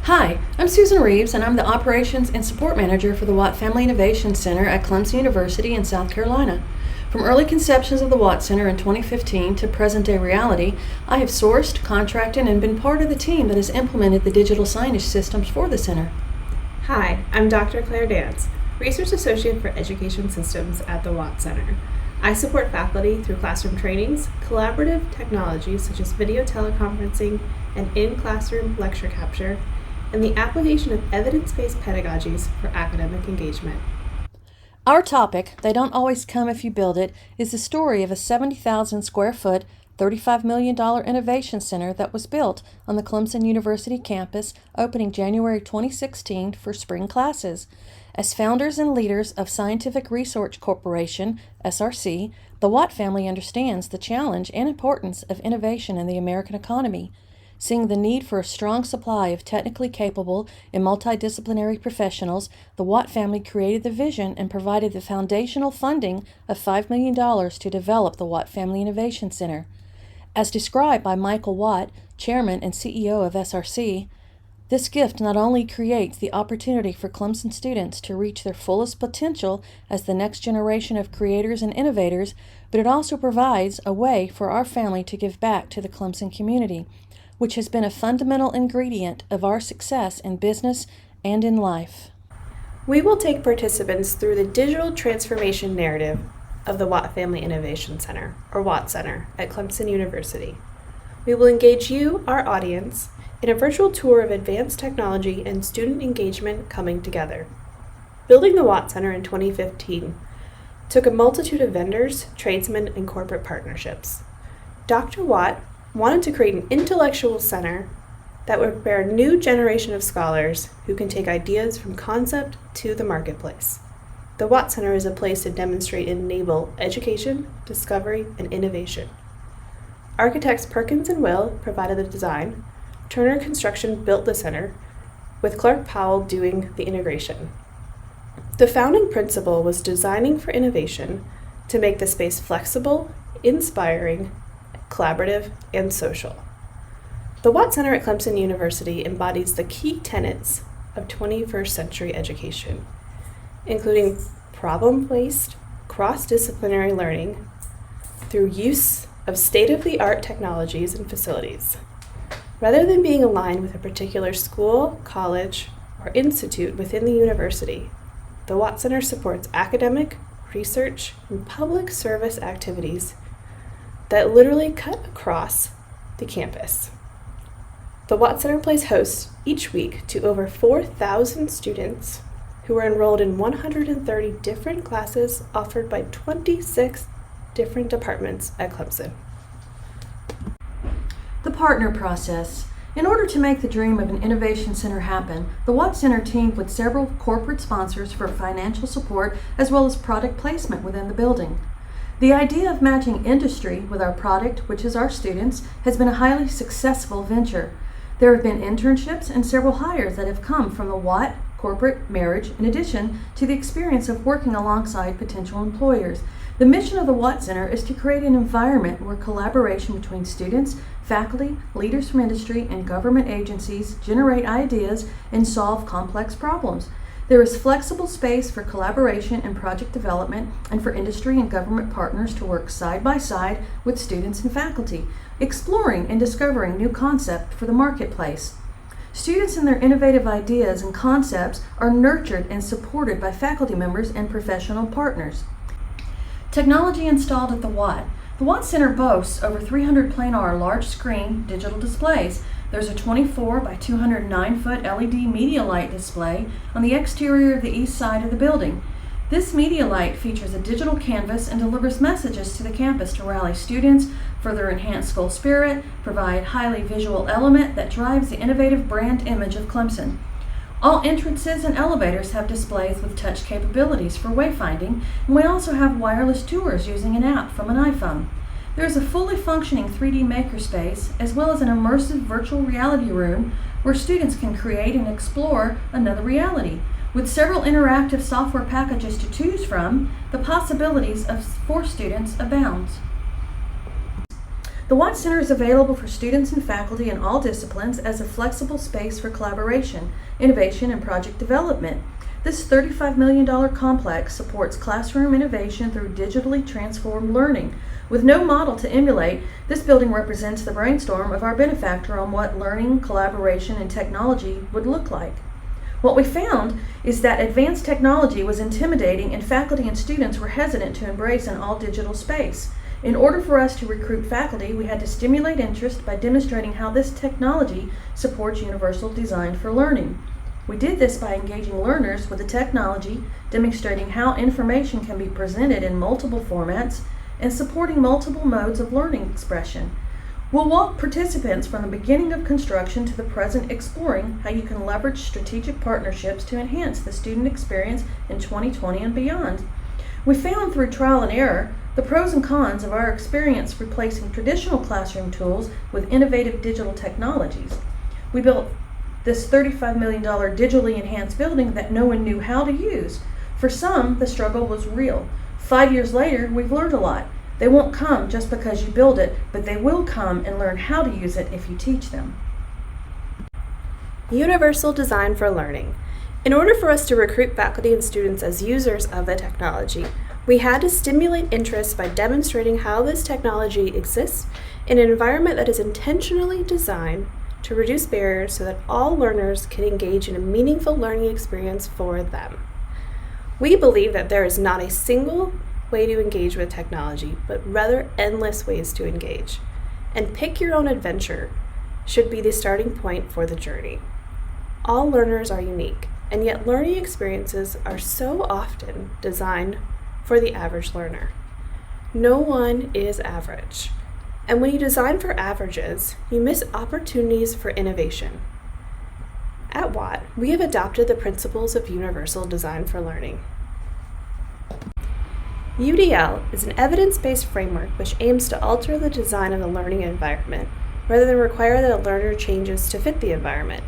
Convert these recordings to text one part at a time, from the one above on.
Hi, I'm Susan Reeves, and I'm the Operations and Support Manager for the Watt Family Innovation Center at Clemson University in South Carolina. From early conceptions of the Watt Center in 2015 to present-day reality, I have sourced, contracted, and been part of the team that has implemented the digital signage systems for the center. Hi, I'm Dr. Claire Dancz, Research Associate for Education Systems at the Watt Center. I support faculty through classroom trainings, collaborative technologies such as video teleconferencing and in-classroom lecture capture, and the application of evidence-based pedagogies for academic engagement. Our topic, They Don't Always Come If You Build It, is the story of a 70,000 square foot, $35 million innovation center that was built on the Clemson University campus, opening January 2016 for spring classes. As founders and leaders of Scientific Research Corporation, SRC, the Watt family understands the challenge and importance of innovation in the American economy. Seeing the need for a strong supply of technically capable and multidisciplinary professionals, the Watt family created the vision and provided the foundational funding of $5 million to develop the Watt Family Innovation Center. As described by Michael Watt, Chairman and CEO of SRC, this gift not only creates the opportunity for Clemson students to reach their fullest potential as the next generation of creators and innovators, but it also provides a way for our family to give back to the Clemson community, which has been a fundamental ingredient of our success in business and in life. We will take participants through the digital transformation narrative of the Watt Family Innovation Center, or Watt Center, at Clemson University. We will engage you, our audience, in a virtual tour of advanced technology and student engagement coming together. Building the Watt Center in 2015 took a multitude of vendors, tradesmen, and corporate partnerships. Dr. Watt wanted to create an intellectual center that would prepare a new generation of scholars who can take ideas from concept to the marketplace. The Watt Center is a place to demonstrate and enable education, discovery, and innovation. Architects Perkins and Will provided the design. Turner Construction built the center, with Clark Powell doing the integration. The founding principle was designing for innovation to make the space flexible, inspiring, collaborative, and social. The Watt Center at Clemson University embodies the key tenets of 21st century education, including problem-based, cross-disciplinary learning through use of state-of-the-art technologies and facilities. Rather than being aligned with a particular school, college, or institute within the university, the Watt Center supports academic, research, and public service activities that literally cut across the campus. The Watt Center plays host each week to over 4,000 students who are enrolled in 130 different classes offered by 26 different departments at Clemson. The partner process. In order to make the dream of an innovation center happen, the Watt Center teamed with several corporate sponsors for financial support as well as product placement within the building. The idea of matching industry with our product, which is our students, has been a highly successful venture. There have been internships and several hires that have come from the Watt corporate marriage, in addition to the experience of working alongside potential employers. The mission of the Watt Center is to create an environment where collaboration between students, faculty, leaders from industry, and government agencies generate ideas and solve complex problems. There is flexible space for collaboration and project development, and for industry and government partners to work side by side with students and faculty, exploring and discovering new concepts for the marketplace. Students and their innovative ideas and concepts are nurtured and supported by faculty members and professional partners. Technology installed at the Watt. The Watt Center boasts over 300 planar large-screen digital displays. There's a 24 by 209-foot LED media light display on the exterior of the east side of the building. This media light features a digital canvas and delivers messages to the campus to rally students, further enhance school spirit, provide highly visual element that drives the innovative brand image of Clemson. All entrances and elevators have displays with touch capabilities for wayfinding, and we also have wireless tours using an app from an iPhone. There is a fully functioning 3D makerspace, as well as an immersive virtual reality room where students can create and explore another reality. With several interactive software packages to choose from, the possibilities for students abounds. The Watts Center is available for students and faculty in all disciplines as a flexible space for collaboration, innovation, and project development. This $35 million complex supports classroom innovation through digitally transformed learning. With no model to emulate, this building represents the brainstorm of our benefactor on what learning, collaboration, and technology would look like. What we found is that advanced technology was intimidating and faculty and students were hesitant to embrace an all-digital space. In order for us to recruit faculty, we had to stimulate interest by demonstrating how this technology supports universal design for learning. We did this by engaging learners with the technology, demonstrating how information can be presented in multiple formats, and supporting multiple modes of learning expression. We'll walk participants from the beginning of construction to the present, exploring how you can leverage strategic partnerships to enhance the student experience in 2020 and beyond. We found through trial and error the pros and cons of our experience replacing traditional classroom tools with innovative digital technologies. We built this $35 million digitally enhanced building that no one knew how to use. For some, the struggle was real. 5 years later, we've learned a lot. They won't come just because you build it, but they will come and learn how to use it if you teach them. Universal design for learning. In order for us to recruit faculty and students as users of the technology, we had to stimulate interest by demonstrating how this technology exists in an environment that is intentionally designed to reduce barriers so that all learners can engage in a meaningful learning experience for them. We believe that there is not a single way to engage with technology, but rather endless ways to engage. And pick your own adventure should be the starting point for the journey. All learners are unique, and yet learning experiences are so often designed for the average learner. No one is average. And when you design for averages, you miss opportunities for innovation. At Watt, we have adopted the principles of universal design for learning. UDL is an evidence-based framework which aims to alter the design of the learning environment rather than require that a learner changes to fit the environment.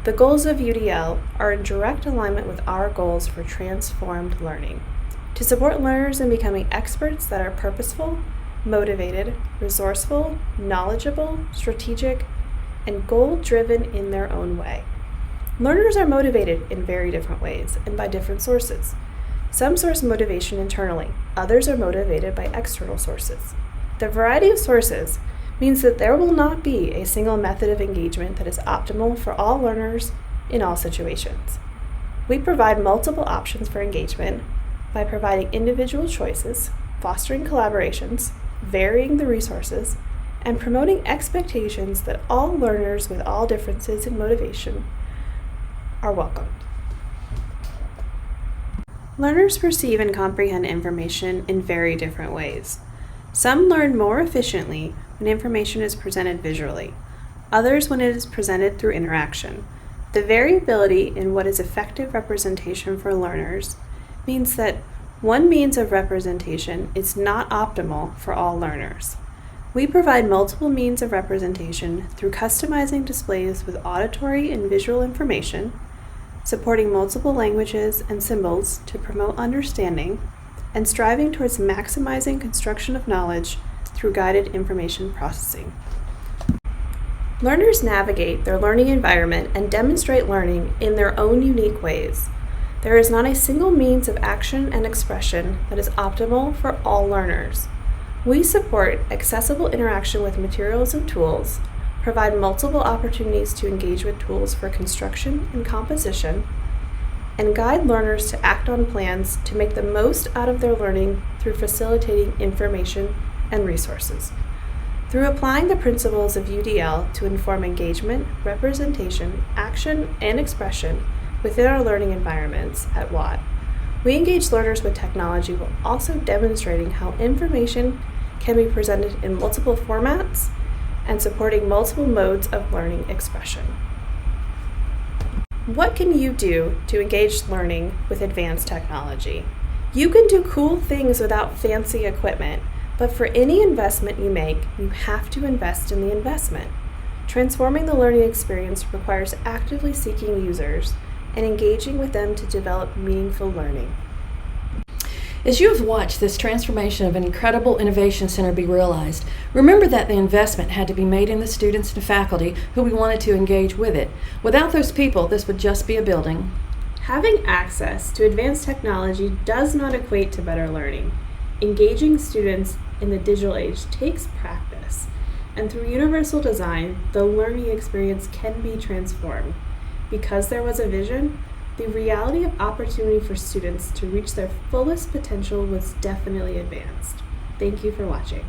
The goals of UDL are in direct alignment with our goals for transformed learning, to support learners in becoming experts that are purposeful, motivated, resourceful, knowledgeable, strategic, and goal-driven in their own way. Learners are motivated in very different ways and by different sources. Some source motivation internally, others are motivated by external sources. The variety of sources means that there will not be a single method of engagement that is optimal for all learners in all situations. We provide multiple options for engagement by providing individual choices, fostering collaborations, varying the resources, and promoting expectations that all learners with all differences in motivation are welcomed. Learners perceive and comprehend information in very different ways. Some learn more efficiently when information is presented visually, others when it is presented through interaction. The variability in what is effective representation for learners means that one means of representation is not optimal for all learners. We provide multiple means of representation through customizing displays with auditory and visual information, supporting multiple languages and symbols to promote understanding, and striving towards maximizing construction of knowledge through guided information processing. Learners navigate their learning environment and demonstrate learning in their own unique ways. There is not a single means of action and expression that is optimal for all learners. We support accessible interaction with materials and tools, provide multiple opportunities to engage with tools for construction and composition, and guide learners to act on plans to make the most out of their learning through facilitating information and resources. Through applying the principles of UDL to inform engagement, representation, action, and expression within our learning environments at Watt, we engage learners with technology while also demonstrating how information can be presented in multiple formats and supporting multiple modes of learning expression. What can you do to engage learning with advanced technology? You can do cool things without fancy equipment, but for any investment you make, you have to invest in the investment. Transforming the learning experience requires actively seeking users and engaging with them to develop meaningful learning. As you have watched this transformation of an incredible innovation center be realized, remember that the investment had to be made in the students and faculty who we wanted to engage with it. Without those people, this would just be a building. Having access to advanced technology does not equate to better learning. Engaging students in the digital age takes practice, and through universal design, the learning experience can be transformed. Because there was a vision, the reality of opportunity for students to reach their fullest potential was definitely advanced. Thank you for watching.